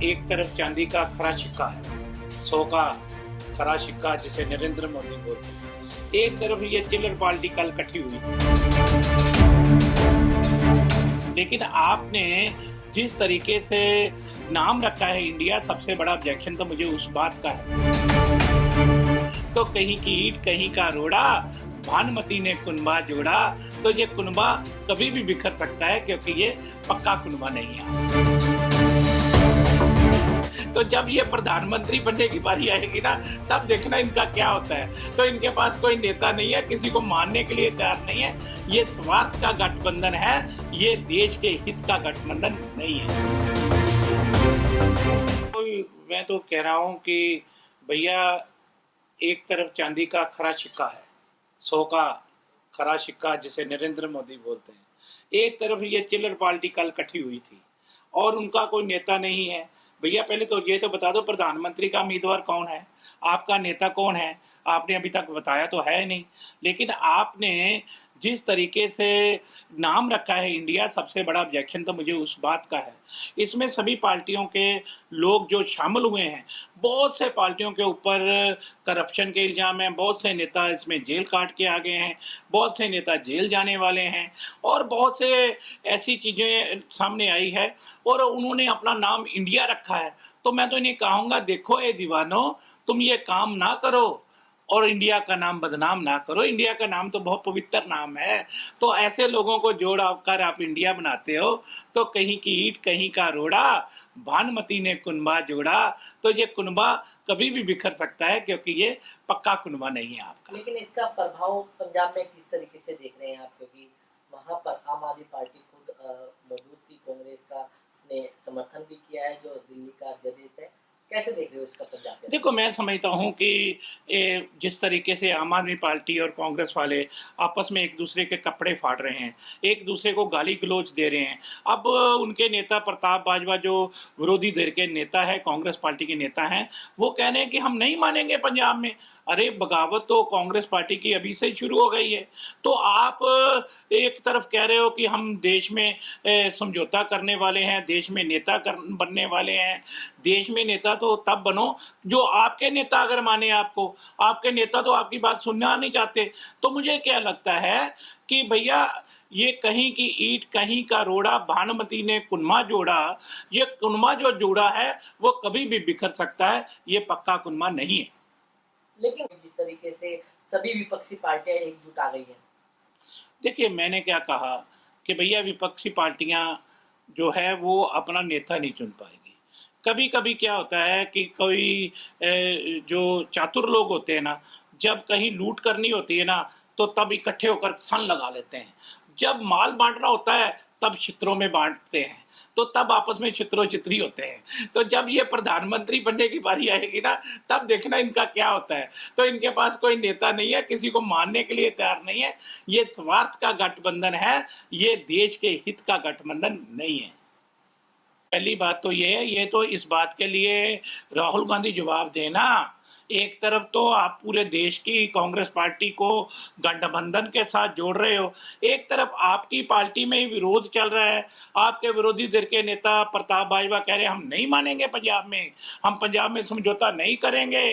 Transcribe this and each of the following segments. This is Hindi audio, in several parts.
एक तरफ चांदी का खरा सिक्का है, 100 का खरा सिक्का जिसे नरेंद्र मोदी बोलते हैं। एक तरफ ये चिल्लर पार्टी कल इकट्ठी हुई थी, लेकिन आपने जिस तरीके से नाम रखा है इंडिया, सबसे बड़ा ऑब्जेक्शन तो मुझे उस बात का है। तो कहीं की ईंट कहीं का रोड़ा, भानुमति ने कुनबा जोड़ा, तो ये कुनबा कभी भी बिखर सकता है क्योंकि ये पक्का कुनबा नहीं है। तो जब ये प्रधानमंत्री बनने की बारी आएगी ना, तब देखना इनका क्या होता है। तो इनके पास कोई नेता नहीं है, किसी को मानने के लिए तैयार नहीं है। ये स्वार्थ का गठबंधन है, ये देश के हित का गठबंधन नहीं है। तो मैं तो कह रहा हूं कि भैया, एक तरफ चांदी का खरा सिक्का है, 100 का खरा सिक्का जिसे नरेंद्र मोदी बोलते हैं। एक तरफ ये चिल्लर पार्टी कल इकट्ठी हुई थी और उनका कोई नेता नहीं है। भैया पहले तो ये तो बता दो, प्रधानमंत्री का उम्मीदवार कौन है, आपका नेता कौन है? आपने अभी तक बताया तो है नहीं। लेकिन आपने जिस तरीके से नाम रखा है इंडिया, सबसे बड़ा ऑब्जेक्शन तो मुझे उस बात का है। इसमें सभी पार्टियों के लोग जो शामिल हुए हैं, बहुत से पार्टियों के ऊपर करप्शन के इल्ज़ाम हैं, बहुत से नेता इसमें जेल काट के आ गए हैं, बहुत से नेता जेल जाने वाले हैं और बहुत से ऐसी चीज़ें सामने आई है और उन्होंने अपना नाम इंडिया रखा है। तो मैं तो इन्हें कहूँगा, देखो ये दीवानों, तुम ये काम ना करो और इंडिया का नाम बदनाम ना करो। इंडिया का नाम तो बहुत पवित्र नाम है। तो ऐसे लोगों को जोड़ कर आप इंडिया बनाते हो, तो कहीं की ईंट कहीं का रोड़ा, भानुमति ने कुनबा जोड़ा, तो ये कुनबा कभी भी बिखर सकता है क्योंकि ये पक्का कुनबा नहीं है आपका। लेकिन इसका प्रभाव पंजाब में किस तरीके से देख रहे हैं आप, क्योंकि वहां पर आम आदमी पार्टी खुद मौजूद थी, कांग्रेस का ने समर्थन भी किया है जो दिल्ली का अध्यादेश है, कैसे देख रहे हो इसका पंजाब में? देखो, मैं समझता हूँ कि जिस तरीके से आम आदमी पार्टी और कांग्रेस वाले आपस में एक दूसरे के कपड़े फाड़ रहे हैं, एक दूसरे को गाली गलौज दे रहे हैं। अब उनके नेता प्रताप बाजवा, जो विरोधी धਿਰ के नेता है, कांग्रेस पार्टी के नेता हैं, वो कह रहे हैं कि हम नहीं मानेंगे पंजाब में। अरे, बगावत तो कांग्रेस पार्टी की अभी से ही शुरू हो गई है। तो आप एक तरफ कह रहे हो कि हम देश में समझौता करने वाले हैं, देश में नेता बनने वाले हैं। देश में नेता तो तब बनो जो आपके नेता अगर माने आपको। आपके नेता तो आपकी बात सुनना नहीं चाहते। तो मुझे क्या लगता है कि भैया, ये कहीं की ईंट कहीं का रोड़ा, भानुमति ने कुनबा जोड़ा। ये कुनबा जो जोड़ा है वो कभी भी बिखर सकता है, ये पक्का कुनबा नहीं है। लेकिन जिस तरीके से सभी विपक्षी पार्टियां एकजुट आ गई हैं। देखिए, मैंने क्या कहा कि भैया, विपक्षी पार्टियां जो है वो अपना नेता नहीं चुन पाएगी। कभी कभी क्या होता है कि कोई जो चातुर लोग होते हैं ना, जब कहीं लूट करनी होती है ना, तो तब इकट्ठे होकर सन लगा लेते हैं। जब माल बांटना होता है तब क्षेत्रों में बांटते हैं, तो तब आपस में चित्रो चित्री होते हैं। तो जब ये प्रधानमंत्री बनने की बारी आएगी ना, तब देखना इनका क्या होता है। तो इनके पास कोई नेता नहीं है, किसी को मानने के लिए तैयार नहीं है। ये स्वार्थ का गठबंधन है, ये देश के हित का गठबंधन नहीं है। पहली बात तो ये है, ये तो इस बात के लिए राहुल गांधी जवाब देना। एक तरफ तो आप पूरे देश की कांग्रेस पार्टी को गठबंधन के साथ जोड़ रहे हो, एक तरफ आपकी पार्टी में ही विरोध चल रहा है। आपके विरोधी धਿਰ के नेता प्रताप बाजवा कह रहे हैं हम नहीं मानेंगे पंजाब में, हम पंजाब में समझौता नहीं करेंगे।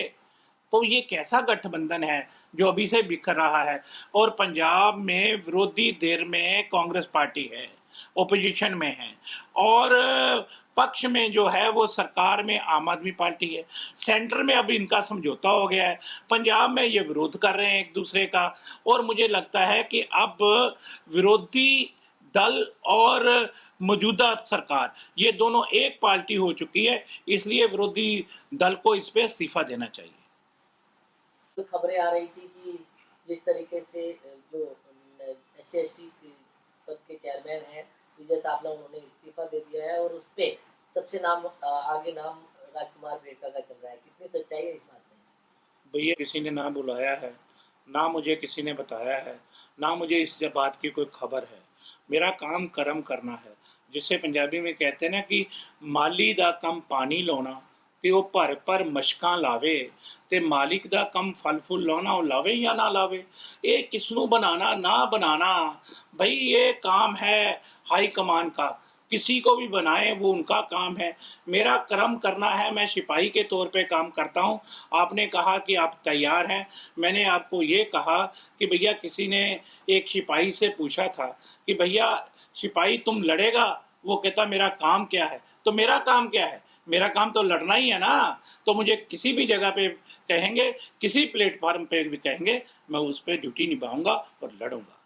तो ये कैसा गठबंधन है जो अभी से बिखर रहा है? और पंजाब में विरोधी धਿਰ में कांग्रेस पार्टी है, ओपोजिशन में है, और पक्ष में जो है वो सरकार में आम आदमी पार्टी है। सेंटर में अब इनका समझौता हो गया है, पंजाब में ये विरोध कर रहे हैं एक दूसरे का। और मुझे लगता है कि अब विरोधी दल और मौजूदा सरकार, ये दोनों एक पार्टी हो चुकी है, इसलिए विरोधी दल को इस पे इस्तीफा देना चाहिए। तो खबरें आ रही थी कि जिस तरीके से जो SC/ST पद के चेयरमैन हैं विजय सावला, उन्होंने इस्तीफा दे दिया है और उस पे सबसे आगे नाम राजकुमार बेड़का का चल रहा है। कितनी सच्चाई है इस बात में? भैया, किसी ने ना बुलाया है, ना मुझे किसी ने बताया है, ना मुझे इस बात की कोई खबर है। मेरा काम कर्म करना है, जिसे पंजाबी में कहते हैं ना कि माली दा कम पानी लाना ते वो भर भर मशकां लावे, ते मालिक दा कम फल फूल लाना, वो लावे या ना लावे। ये किसनू बनाना ना बनाना, भाई ये काम है हाई कमान का। किसी को भी बनाए वो उनका काम है, मेरा कर्म करना है, मैं सिपाही के तौर पे काम करता हूँ। आपने कहा कि आप तैयार हैं, मैंने आपको ये कहा कि भैया किसी ने एक सिपाही से पूछा था कि भैया सिपाही तुम लड़ेगा, वो कहता मेरा काम क्या है, तो मेरा काम क्या है, मेरा काम तो लड़ना ही है ना। तो मुझे किसी भी जगह पे कहेंगे, किसी प्लेटफॉर्म पे भी कहेंगे, मैं उस पर ड्यूटी निभाऊंगा और लड़ूंगा।